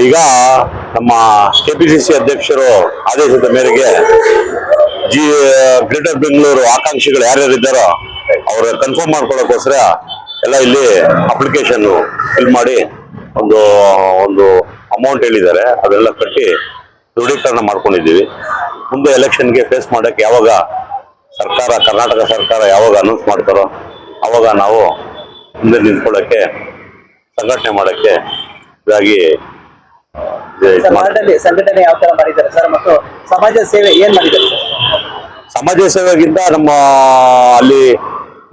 ಈಗ ನಮ್ಮ ಕೆಪಿಸಿಸಿ ಅಧ್ಯಕ್ಷರು ಆದೇಶದ ಮೇರೆಗೆ ಗ್ರೇಟರ್ ಬೆಂಗಳೂರು ಆಕಾಂಕ್ಷಿಗಳು ಯಾರ್ಯಾರಿದ್ದಾರೋ ಅವ್ರ ಕನ್ಫರ್ಮ್ ಮಾಡ್ಕೊಳ್ಳೋಕ್ಕೋಸ್ಕರ ಎಲ್ಲ ಇಲ್ಲಿ ಅಪ್ಲಿಕೇಶನ್ ಫಿಲ್ ಮಾಡಿ ಒಂದು ಒಂದು ಅಮೌಂಟ್ ಹೇಳಿದ್ದಾರೆ, ಅದೆಲ್ಲ ಕಟ್ಟಿ ದೃಢೀಕರಣ ಮಾಡ್ಕೊಂಡಿದ್ದೀವಿ. ಮುಂದೆ ಎಲೆಕ್ಷನ್ಗೆ ಫೇಸ್ ಮಾಡಕ್ಕೆ ಯಾವಾಗ ಸರ್ಕಾರ, ಕರ್ನಾಟಕ ಸರ್ಕಾರ ಯಾವಾಗ ಅನೌನ್ಸ್ ಮಾಡ್ತಾರೋ ಅವಾಗ ನಾವು ಮುಂದೆ ನಿಂತ್ಕೊಳ್ಳೋಕ್ಕೆ, ಸಂಘಟನೆ ಮಾಡೋಕ್ಕೆ ಇದಾಗಿ ಸಂಘಟನೆ ಯಾವ ತರ ಮಾಡಿದ್ದಾರೆ ಸರ್, ಮತ್ತು ಸಮಾಜ ಸೇವೆ ಏನ್ ಮಾಡಿದ್ದಾರೆ ಸರ್? ಸಮಾಜ ಸೇವೆಗಿಂತ ನಮ್ಮ ಅಲ್ಲಿ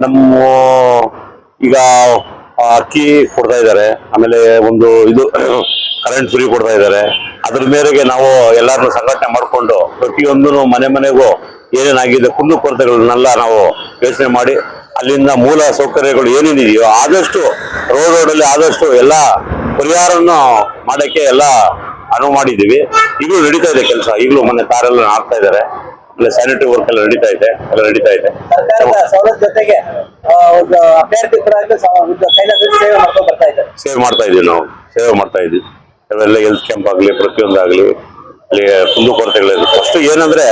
ನಮ್ಮ ಈಗ ಅಕ್ಕಿ ಕೊಡ್ತಾ ಇದ್ದಾರೆ, ಆಮೇಲೆ ಒಂದು ಇದು ಕರೆಂಟ್ ಫ್ರೀ ಕೊಡ್ತಾ ಇದ್ದಾರೆ. ಅದ್ರ ಮೇರೆಗೆ ನಾವು ಎಲ್ಲರನ್ನೂ ಸಂಘಟನೆ ಮಾಡಿಕೊಂಡು ಪ್ರತಿಯೊಂದೂ ಮನೆ ಮನೆಗೂ ಏನೇನಾಗಿದೆ ಕುಂದು ಕೊರತೆಗಳನ್ನೆಲ್ಲ ನಾವು ಯೋಚನೆ ಮಾಡಿ ಅಲ್ಲಿಂದ ಮೂಲ ಸೌಕರ್ಯಗಳು ಏನೇನಿದೆಯೋ ಆದಷ್ಟು ರೋಡಲ್ಲಿ ಆದಷ್ಟು ಎಲ್ಲ ಪರಿಹಾರವನ್ನು ಮಾಡೋಕ್ಕೆ ಎಲ್ಲ ಅನುವು ಮಾಡಿದ್ದೀವಿ. ಈಗಲೂ ನಡೀತಾ ಇದೆ ಕೆಲಸ, ಈಗಲೂ ಮೊನ್ನೆ ಕಾರೆಲ್ಲ ಹಾಕ್ತಾ ಇದ್ದಾರೆ, ಆಮೇಲೆ ಸ್ಯಾನಿಟರಿ ವರ್ಕ್ ಎಲ್ಲ ನಡೀತಾ ಇದೆ. ಜೊತೆಗೆ ಅಭ್ಯರ್ಥಿ ಸೇವೆ ಮಾಡ್ತಾ ಇದೀವಿ, ನಾವು ಸೇವೆ ಮಾಡ್ತಾ ಇದೀವಿ. ಅವೆಲ್ಲ ಹೆಲ್ತ್ ಕ್ಯಾಂಪ್ ಆಗಲಿ, ಪ್ರತಿಯೊಂದಾಗಲಿ ಅಲ್ಲಿ ಕುಂದು ಕೊರತೆಗಳಿದೆ. ಫಸ್ಟ್ ಏನಂದ್ರೆ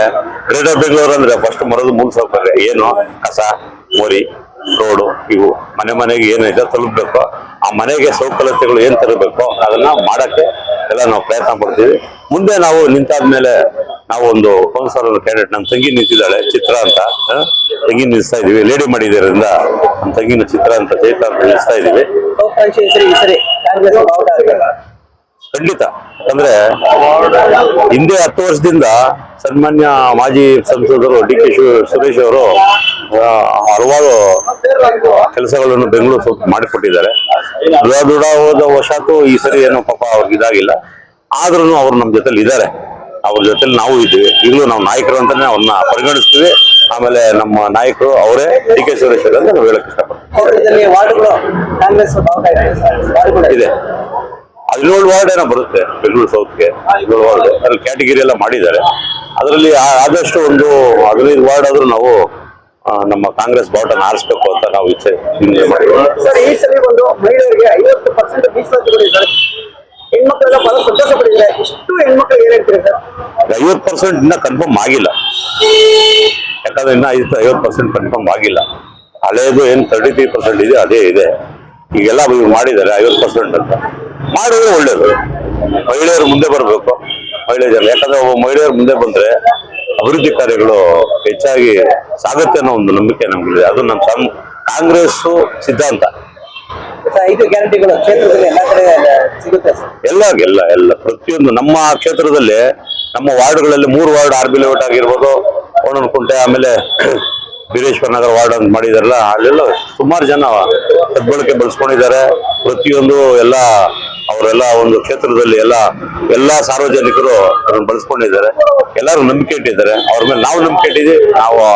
ಗ್ರೇಟರ್ ಬೆಂಗಳೂರು ಅಂದ್ರೆ ಫಸ್ಟ್ ಮರದು ಮೂಲ ಸೌಕರ್ಯ ಏನು, ಕಸ, ಮೋರಿ, ರೋಡು, ಇವು ಮನೆ ಮನೆಗೆ ಏನಿದೆ ತಲುಪಬೇಕು. ಆ ಮನೆಗೆ ಸೌಕರ್ಯತೆಗಳು ಏನ್ ತರಬೇಕು ಅದನ್ನ ಮಾಡಕ್ಕೆ ಎಲ್ಲ ನಾವು ಪ್ರಯತ್ನ ಪಡ್ತೀವಿ. ಮುಂದೆ ನಾವು ನಿಂತಾದ್ಮೇಲೆ ನಾವು ಒಂದು ಕೌನ್ಸಿಲರ್ ಕ್ಯಾಂಡಿಡೇಟ್ ನಮ್ಮ ತಂಗಿ ನಿಂತಿದ್ದಾಳೆ, ಚಿತ್ರ ಅಂತ, ತಂಗಿ ನಿಲ್ಲಿಸ್ತಾ ಇದೀವಿ. ಲೇಡಿ ಮಾಡಿದ್ರಿಂದ ನಮ್ಮ ತಂಗಿನ ಚಿತ್ರ ಅಂತ, ಚೈತ್ರ ಅಂತ ನಿಲ್ಲಿಸ್ತಾ ಇದೀವಿ. ಖಂಡಿತ. ಅಂದ್ರೆ ಹಿಂದೆ 10 ವರ್ಷದಿಂದ ಸನ್ಮಾನ್ಯ ಮಾಜಿ ಸಂಸದರು ಡಿ.ಕೆ. ಸುರೇಶ್ ಅವರು ಹಲವಾರು ಕೆಲಸಗಳನ್ನು ಬೆಂಗಳೂರು ಮಾಡಿಕೊಟ್ಟಿದ್ದಾರೆ. ದೃಢ ಹೋದ ವಶಾತು ಈ ಸರಿ ಏನೋ ಪಾಪ ಅವ್ರಿಗೆ ಇದಾಗಿಲ್ಲ, ಆದ್ರೂ ಅವ್ರು ನಮ್ಮ ಜೊತೆಲಿ ಇದ್ದಾರೆ. ಅವ್ರ ಜೊತೆಲಿ ನಾವು ಇದ್ದೀವಿ. ಈಗಲೂ ನಾವು ನಾಯಕರು ಅಂತಾನೆ ಅವ್ರನ್ನ ಪರಿಗಣಿಸ್ತೀವಿ. ಆಮೇಲೆ ನಮ್ಮ ನಾಯಕರು ಅವರೇ ಡಿ.ಕೆ. ಸುರೇಶ್ ಅಂತ ನಾವು ಹೇಳಕ್ ಇಷ್ಟಪಡ್ತೀವಿ. ಇದೆ 17 ವಾರ್ಡ್ ಏನೋ ಬರುತ್ತೆ ಬೆಂಗಳೂರು ಸೌತ್ಗೆ. 17 ವಾರ್ಡ್ ಅಲ್ಲಿ ಕ್ಯಾಟಗಿರಿ ಎಲ್ಲ ಮಾಡಿದ್ದಾರೆ. ಅದರಲ್ಲಿ ಆದಷ್ಟು ಒಂದು 15 ವಾರ್ಡ್ ಆದ್ರೂ ನಾವು ನಮ್ಮ ಕಾಂಗ್ರೆಸ್ ಬಾವುಟನ ಆರಿಸಬೇಕು ಅಂತ ನಾವು ಇಚ್ಛೆ ಮಾಡಿದ್ದೀವಿ. ಈ ಸಲ ಒಂದು ಮಹಿಳೆಯರಿಗೆ 50% ಮೀಸಲಾತಿ ಹೆಣ್ಮಕ್ಳೆಲ್ಲ ಬಹಳ ಸಂತೋಷ ಪಡಿದ್ದಾರೆ. ಇಷ್ಟು ಹೆಣ್ಮಕ್ಳು ಏನ್ ಹೇಳ್ತೀರಿ ಸರ್? 50% ಇನ್ನ ಕನ್ಫರ್ಮ್ ಆಗಿಲ್ಲ, ಯಾಕಂದ್ರೆ ಇನ್ನ 50% ಕನ್ಫರ್ಮ್ ಆಗಿಲ್ಲ. ಹಳೇದು ಏನ್ 33% ಇದೆ ಅದೇ ಇದೆ. ಈಗೆಲ್ಲ ಮಾಡಿದ್ದಾರೆ 50% ಅಂತ. ಮಾಡಿದ್ರೆ ಒಳ್ಳೇದು. ಮಹಿಳೆಯರು ಮುಂದೆ ಬರಬೇಕು, ಮಹಿಳೆಯರು. ಯಾಕಂದ್ರೆ ಒಬ್ಬ ಮಹಿಳೆಯರು ಮುಂದೆ ಬಂದ್ರೆ ಅಭಿವೃದ್ಧಿ ಕಾರ್ಯಗಳು ಹೆಚ್ಚಾಗಿ ಸಾಗುತ್ತೆ ಅನ್ನೋ ಒಂದು ನಂಬಿಕೆ ನಮ್ಗಿದೆ. ಅದು ನಮ್ಮ ಕಾಂಗ್ರೆಸ್ ಸಿದ್ಧಾಂತ. 5 ಗ್ಯಾರಂಟಿಗಳು ಕ್ಷೇತ್ರದಲ್ಲಿ ಎಲ್ಲ ಕಡೆ ಸಿಗುತ್ತೆ ಎಲ್ಲ ಪ್ರತಿಯೊಂದು ನಮ್ಮ ಕ್ಷೇತ್ರದಲ್ಲಿ, ನಮ್ಮ ವಾರ್ಡ್ಗಳಲ್ಲಿ 3 ವಾರ್ಡ್ ಆರ್ ಬಿ ಲೇಔಟ್ ಆಗಿರ್ಬೋದು, ಕೋಣನಕುಂಟೆ, ಆಮೇಲೆ ಬೀರೇಶ್ವರ ನಗರ ವಾರ್ಡ್ ಅಂತ ಮಾಡಿದಾರಲ್ಲ, ಅಲ್ಲೆಲ್ಲ ಸುಮಾರು ಜನ ಸದ್ಬಳಕೆ ಬಳಸ್ಕೊಂಡಿದ್ದಾರೆ. ಪ್ರತಿಯೊಂದು ಎಲ್ಲ ಅವರೆಲ್ಲ ಒಂದು ಕ್ಷೇತ್ರದಲ್ಲಿ ಎಲ್ಲ ಸಾರ್ವಜನಿಕರು ಅದನ್ನು ಬಳಸ್ಕೊಂಡಿದ್ದಾರೆ. ಎಲ್ಲರೂ ನಂಬಿಕೆ ಇಟ್ಟಿದ್ದಾರೆ ಅವ್ರ ಮೇಲೆ. ನಾವು ನಂಬಿಕೆ ಇಟ್ಟಿದ್ದೀವಿ,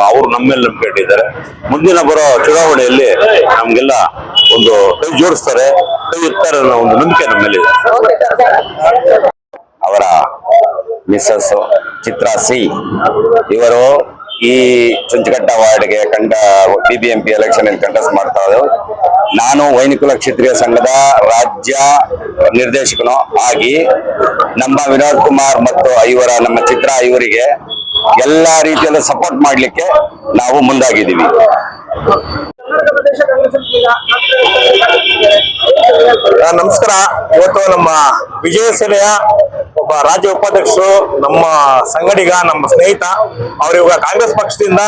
ಅವರು ನಮ್ಮ ಮೇಲೆ ನಂಬಿಕೆ ಇಟ್ಟಿದ್ದಾರೆ. ಮುಂದಿನ ಬರೋ ಚುನಾವಣೆಯಲ್ಲಿ ನಮ್ಗೆಲ್ಲ ಒಂದು ಕೈ ಜೋಡಿಸ್ತಾರೆ, ಕೈ ಇರ್ತಾರೆ ಅನ್ನೋ ಒಂದು ನಂಬಿಕೆ ನಮ್ಮ ಮೇಲೆ ಇದೆ. ಅವರ ಮಿಸ್ಸಸ್ ಚಿತ್ರಾ ಸಿ ಇವರು ಈ ಚುಂಚಕಟ್ಟ ವಾರ್ಡ್ಗೆ BBMP ಎಲೆಕ್ಷನ್ ಕಂಟೆಸ್ಟ್ ಮಾಡ್ತಾ ಇದ್ರು. ನಾನು ವೈನಿಕುಲ ಕ್ಷತ್ರಿಯ ಸಂಘದ ರಾಜ್ಯ ನಿರ್ದೇಶಕನು ಆಗಿ ನಮ್ಮ ವಿನೋದ್ ಕುಮಾರ್ ಮತ್ತು ನಮ್ಮ ಚಿತ್ರ ಇವರಿಗೆ ಎಲ್ಲಾ ರೀತಿಯಲ್ಲೂ ಸಪೋರ್ಟ್ ಮಾಡ್ಲಿಕ್ಕೆ ನಾವು ಮುಂದಾಗಿದ್ದೀವಿ. ನಮಸ್ಕಾರ. ಇವತ್ತು ನಮ್ಮ ವಿಜಯ ಸೇನೆಯ ಒಬ್ಬ ರಾಜ್ಯ ಉಪಾಧ್ಯಕ್ಷರು, ನಮ್ಮ ಸಂಗಡಿಗ, ನಮ್ಮ ಸ್ನೇಹಿತ, ಅವರು ಇವಾಗ ಕಾಂಗ್ರೆಸ್ ಪಕ್ಷದಿಂದ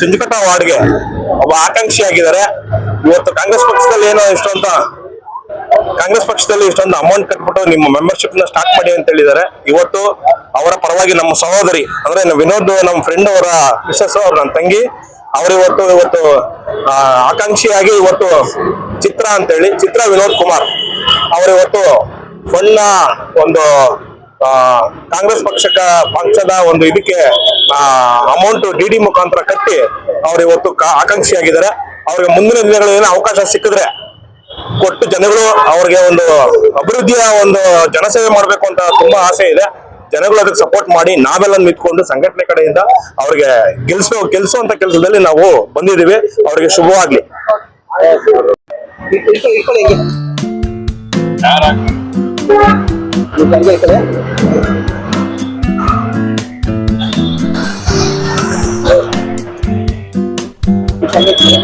ಚುಂಚಕಟ್ಟ ವಾರ್ಡ್ಗೆ ಒಬ್ಬ ಆಕಾಂಕ್ಷಿಯಾಗಿದ್ದಾರೆ. ಇವತ್ತು ಕಾಂಗ್ರೆಸ್ ಪಕ್ಷದಲ್ಲಿ ಇಷ್ಟೊಂದು ಅಮೌಂಟ್ ಕಟ್ಬಿಟ್ಟು ನಿಮ್ಮ ಮೆಂಬರ್ಶಿಪ್ ನ ಸ್ಟಾರ್ಟ್ ಮಾಡಿ ಅಂತ ಹೇಳಿದ್ದಾರೆ. ಇವತ್ತು ಅವರ ಪರವಾಗಿ ನಮ್ಮ ಸಹೋದರಿ ಅಂದ್ರೆ ವಿನೋದ್, ನಮ್ಮ ಫ್ರೆಂಡ್ ಅವರ ಮಿಸಸ್, ಅವ್ರ ನನ್ನ ತಂಗಿ, ಅವರು ಇವತ್ತು ಆಕಾಂಕ್ಷಿಯಾಗಿ ಇವತ್ತು ಚಿತ್ರ ಅಂತೇಳಿ, ಚಿತ್ರ ವಿನೋದ್ ಕುಮಾರ್ ಅವರು ಇವತ್ತು ಫಂಡ್ ಒಂದು ಕಾಂಗ್ರೆಸ್ ಪಕ್ಷದ ಒಂದು ಇದಕ್ಕೆ ಅಮೌಂಟ್ DD ಮುಖಾಂತರ ಕಟ್ಟಿ ಅವ್ರು ಇವತ್ತು ಆಕಾಂಕ್ಷಿಯಾಗಿದ್ದಾರೆ. ಅವ್ರಿಗೆ ಮುಂದಿನ ದಿನಗಳಲ್ಲಿ ಏನೋ ಅವಕಾಶ ಸಿಕ್ಕಿದ್ರೆ ಕೊಟ್ಟು ಜನಗಳು ಅವ್ರಿಗೆ ಒಂದು ಅಭಿವೃದ್ಧಿಯ ಒಂದು ಜನಸೇವೆ ಮಾಡ್ಬೇಕು ಅಂತ ತುಂಬಾ ಆಸೆ ಇದೆ. ಜನಗಳು ಅದಕ್ಕೆ ಸಪೋರ್ಟ್ ಮಾಡಿ ನಾವೆಲ್ಲ ನಿಂತ್ಕೊಂಡು ಸಂಘಟನೆ ಕಡೆಯಿಂದ ಅವ್ರಿಗೆ ಗೆಲ್ಸುವಂತ ಕೆಲಸದಲ್ಲಿ ನಾವು ಬಂದಿದ್ದೀವಿ. ಅವ್ರಿಗೆ ಶುಭವಾಗ್ಲಿ. ಇಟ್ಕೊಳ್ಳಿ ಹೆಂಗೆ ಹಂಗೆ ಇಟ್ಕೊಳ್ಳಿ. ಹಂಗೆ ಇಟ್ಕೊಳ್ಳಿ.